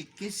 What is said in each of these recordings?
21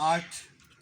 8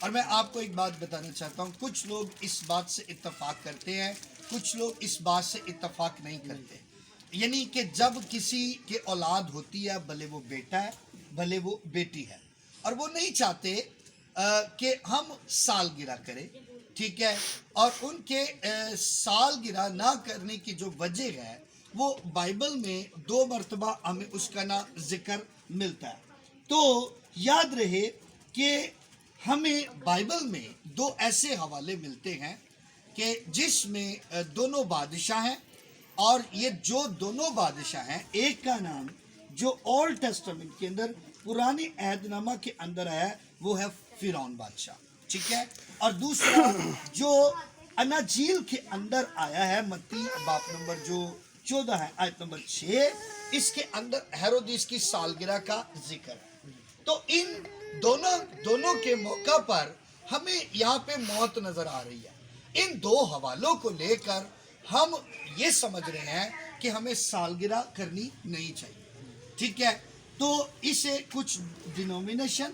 اور میں آپ کو ایک بات بتانا چاہتا ہوں، کچھ لوگ اس بات سے اتفاق کرتے ہیں، کچھ لوگ اس بات سے اتفاق نہیں کرتے، یعنی کہ جب کسی کے اولاد ہوتی ہے، بھلے وہ بیٹا ہے بھلے وہ بیٹی ہے، اور وہ نہیں چاہتے کہ ہم سالگرہ کریں، ٹھیک ہے، اور ان کے سالگرہ نہ کرنے کی جو وجہ ہے وہ بائبل میں 2 مرتبہ ہمیں اس کا ذکر ملتا ہے۔ تو یاد رہے کہ ہمیں بائبل میں 2 ایسے حوالے ملتے ہیں کہ جس میں دونوں بادشاہ ہیں، اور یہ جو دونوں بادشاہ ہیں، ایک کا نام جو اولڈ ٹیسٹمنٹ کے اندر پرانی عہد نامہ کے اندر آیا ہے وہ ہے فرعون بادشاہ، ٹھیک ہے، اور دوسرا جو اناجیل کے اندر آیا ہے، متی باب نمبر جو 14 ہے آیت نمبر 6، اس کے اندر ہیرودیس کی سالگرہ کا ذکر ہے۔ تو ان دونوں کے موقع پر ہمیں یہاں پہ موت نظر آ رہی ہے۔ ان 2 حوالوں کو لے کر ہم یہ سمجھ رہے ہیں کہ ہمیں سالگرہ کرنی نہیں چاہیے، ٹھیک ہے۔ تو اسے کچھ ڈینومینیشن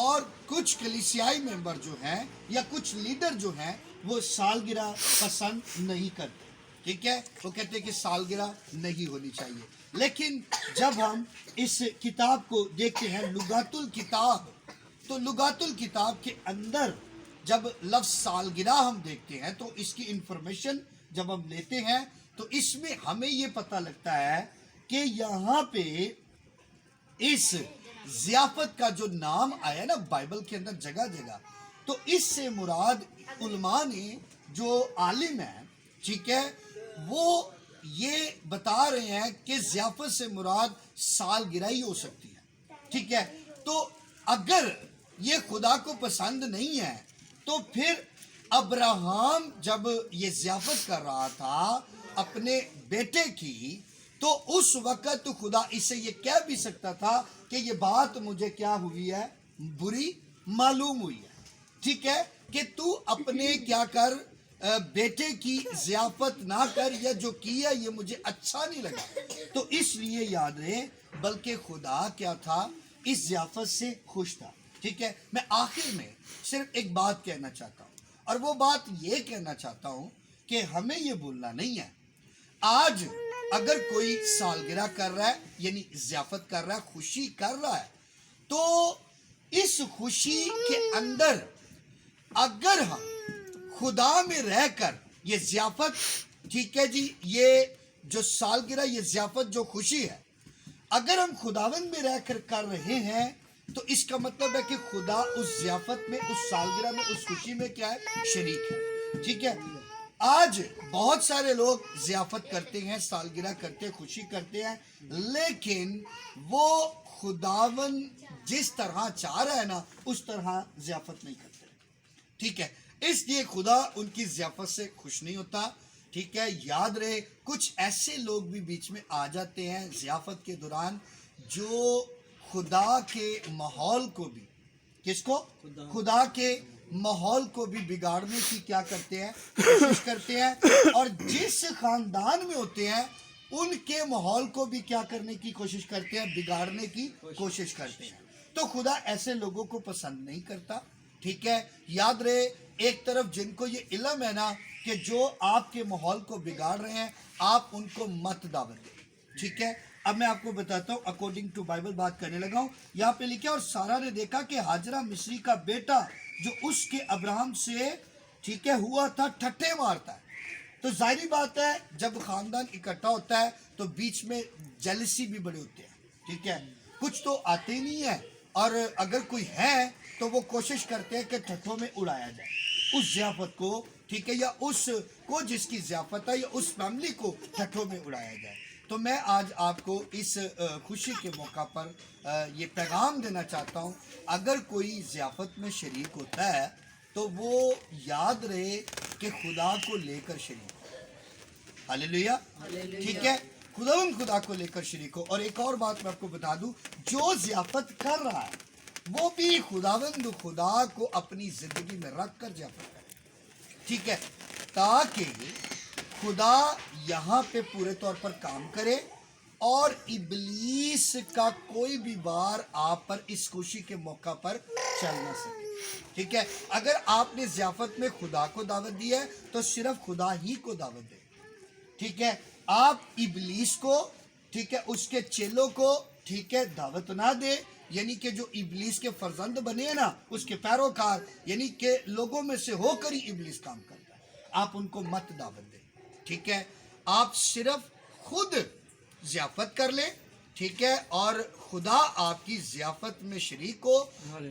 اور کچھ کلیسیائی ممبر جو ہیں یا کچھ لیڈر جو ہیں وہ سالگرہ پسند نہیں کرتے، ٹھیک ہے، وہ کہتے ہیں کہ سالگرہ نہیں ہونی چاہیے۔ لیکن جب ہم اس کتاب کو دیکھتے ہیں لغات الکتاب، تو لغات الکتاب کے اندر جب لفظ سالگرہ ہم دیکھتے ہیں تو اس کی انفارمیشن جب ہم لیتے ہیں تو اس میں ہمیں یہ پتہ لگتا ہے کہ یہاں پہ اس ضیافت کا جو نام آیا نا بائبل کے اندر جگہ جگہ، تو اس سے مراد علماء نے جو عالم ہیں، ٹھیک ہے، وہ یہ بتا رہے ہیں کہ ضیافت سے مراد سالگرہ ہی ہو سکتی ہے، ٹھیک ہے۔ تو اگر یہ خدا کو پسند نہیں ہے تو پھر ابراہم جب یہ ضیافت کر رہا تھا اپنے بیٹے کی، تو اس وقت خدا اسے یہ کہہ بھی سکتا تھا کہ یہ بات مجھے کیا ہوئی ہے، بری معلوم ہوئی ہے، ٹھیک ہے، کہ تو اپنے کیا کر بیٹے کی ضیافت نہ کر، یا جو کیا یہ مجھے اچھا نہیں لگا۔ تو اس لیے یاد رہے بلکہ خدا کیا تھا، اس ضیافت سے خوش تھا، ٹھیک ہے۔ میں آخر میں صرف ایک بات کہنا چاہتا ہوں، اور وہ بات یہ کہنا چاہتا ہوں کہ ہمیں یہ بھولنا نہیں ہے، آج اگر کوئی سالگرہ کر رہا ہے یعنی ضیافت کر رہا ہے، خوشی کر رہا ہے، تو اس خوشی کے اندر اگر ہم خدا میں رہ کر یہ ضیافت، ٹھیک ہے جی، یہ جو سالگرہ، یہ ضیافت جو خوشی ہے، اگر ہم خداوند میں رہ کر کر رہے ہیں تو اس کا مطلب ہے کہ خدا اس ضیافت میں، اس سالگرہ میں، اس خوشی میں کیا ہے، شریک ہے، ٹھیک ہے۔ آج بہت سارے لوگ ضیافت کرتے ہیں، سالگرہ کرتے ہیں، خوشی کرتے ہیں، لیکن وہ خداوند جس طرح چاہ رہا ہے نا اس طرح ضیافت نہیں کرتے، ٹھیک ہے۔ اس لیے خدا ان کی ضیافت سے خوش نہیں ہوتا، ٹھیک ہے۔ یاد رہے کچھ ایسے لوگ بھی بیچ میں آ جاتے ہیں ضیافت کے دوران جو خدا کے ماحول کو بھی، کس کو، خدا کے ماحول کو بھی بگاڑنے کی کیا کرتے ہیں، کوشش کرتے ہیں، اور جس خاندان میں ہوتے ہیں ان کے ماحول کو بھی کیا کرنے کی کوشش کرتے ہیں، بگاڑنے کی کوشش کرتے ہیں۔ تو خدا ایسے لوگوں کو پسند نہیں کرتا، ٹھیک ہے۔ یاد رہے ایک طرف جن کو یہ علم ہے نا کہ جو آپ کے ماحول کو بگاڑ رہے ہیں، آپ ان کو مت دعوت دیں، ٹھیک ہے۔ اب میں آپ کو بتاتا ہوں، اکارڈنگ ٹو بائبل بات کرنے لگا ہوں، یہاں پہ لکھا، اور سارا نے دیکھا کہ ہاجرہ مصری کا بیٹا جو اس کے ابراہم سے، ٹھیک ہے، ہوا تھا، ٹھٹھے مارتا ہے۔ تو ظاہری بات ہے جب خاندان اکٹھا ہوتا ہے تو بیچ میں جیلسی بھی بڑے ہوتے ہیں، ٹھیک ہے، کچھ تو آتے نہیں ہے، اور اگر کوئی ہے تو وہ کوشش کرتے ہیں کہ ٹھٹھوں میں اڑایا جائے اس ضیافت کو، ٹھیک ہے، یا اس کو جس کی ضیافت ہے، یا اس فیملی کو ٹھٹھوں میں اڑایا جائے۔ تو میں آج آپ کو اس خوشی کے موقع پر یہ پیغام دینا چاہتا ہوں، اگر کوئی ضیافت میں شریک ہوتا ہے تو وہ یاد رہے کہ خدا کو لے کر شریک ہو، ہاللیلویا، ٹھیک ہے، خدا کو لے کر شریک ہو۔ اور ایک اور بات میں آپ کو بتا دوں، جو ضیافت کر رہا ہے وہ بھی خدا کو اپنی زندگی میں رکھ کر ضیافت کرے، ٹھیک ہے، تاکہ خدا یہاں پہ پورے طور پر کام کرے اور ابلیس کا کوئی بھی بار آپ پر اس خوشی کے موقع پر چل نہ سکے۔ ٹھیک ہے. اگر آپ نے ضیافت میں خدا کو دعوت دی ہے تو صرف خدا ہی کو دعوت دیں. ٹھیک ہے. آپ ابلیس کو, ٹھیک ہے, اس کے چیلوں کو, ٹھیک ہے, دعوت نہ دے. یعنی کہ جو ابلیس کے فرزند بنے ہیں نا, اس کے پیروکار, یعنی کہ لوگوں میں سے ہو کر ہی ابلیس کام کرتا ہے, آپ ان کو مت دعوت دیں. ٹھیک ہے. آپ صرف خود ضیافت کر لیں. ٹھیک ہے. اور خدا آپ کی ضیافت میں شریک ہو,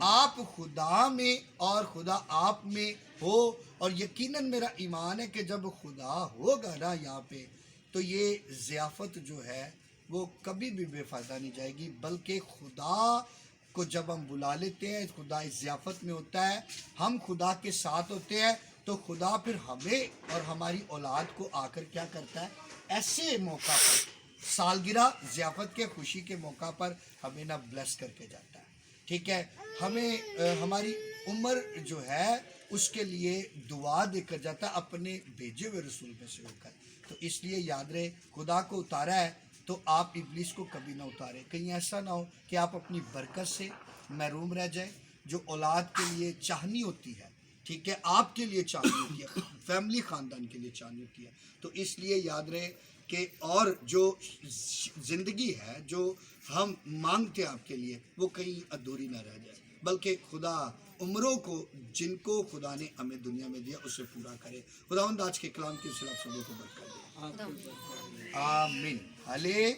آپ خدا میں اور خدا آپ میں ہو. اور یقیناً میرا ایمان ہے کہ جب خدا ہوگا نا یہاں پہ, تو یہ ضیافت جو ہے وہ کبھی بھی بے فائدہ نہیں جائے گی, بلکہ خدا کو جب ہم بلا لیتے ہیں, خدا اس ضیافت میں ہوتا ہے, ہم خدا کے ساتھ ہوتے ہیں, تو خدا پھر ہمیں اور ہماری اولاد کو آ کر کیا کرتا ہے, ایسے موقع پر, سالگرہ ضیافت کے خوشی کے موقع پر ہمیں نہ بلیس کر کے جاتا ہے. ٹھیک ہے. ہمیں ہماری عمر جو ہے اس کے لیے دعا دے کر جاتا ہے اپنے بھیجے ہوئے رسول میں سے ہو کر. تو اس لیے یاد رہے, خدا کو اتارا ہے تو آپ ابلیس کو کبھی نہ اتارے. کہیں ایسا نہ ہو کہ آپ اپنی برکت سے محروم رہ جائیں, جو اولاد کے لیے چاہنی ہوتی ہے. ٹھیک ہے. آپ کے لیے چاہنی ہوتی ہے, فیملی خاندان کے لیے چاہنی ہوتی ہے. تو اس لیے یاد رہے کہ اور جو زندگی ہے جو ہم مانگتے ہیں آپ کے لیے, وہ کہیں ادھوری نہ رہ جائے, بلکہ خدا عمروں کو جن کو خدا نے ہمیں دنیا میں دیا اسے پورا کرے. خداوند آج کے کلام کی صلاح سبوں کو برکت دے. آمین. ہالے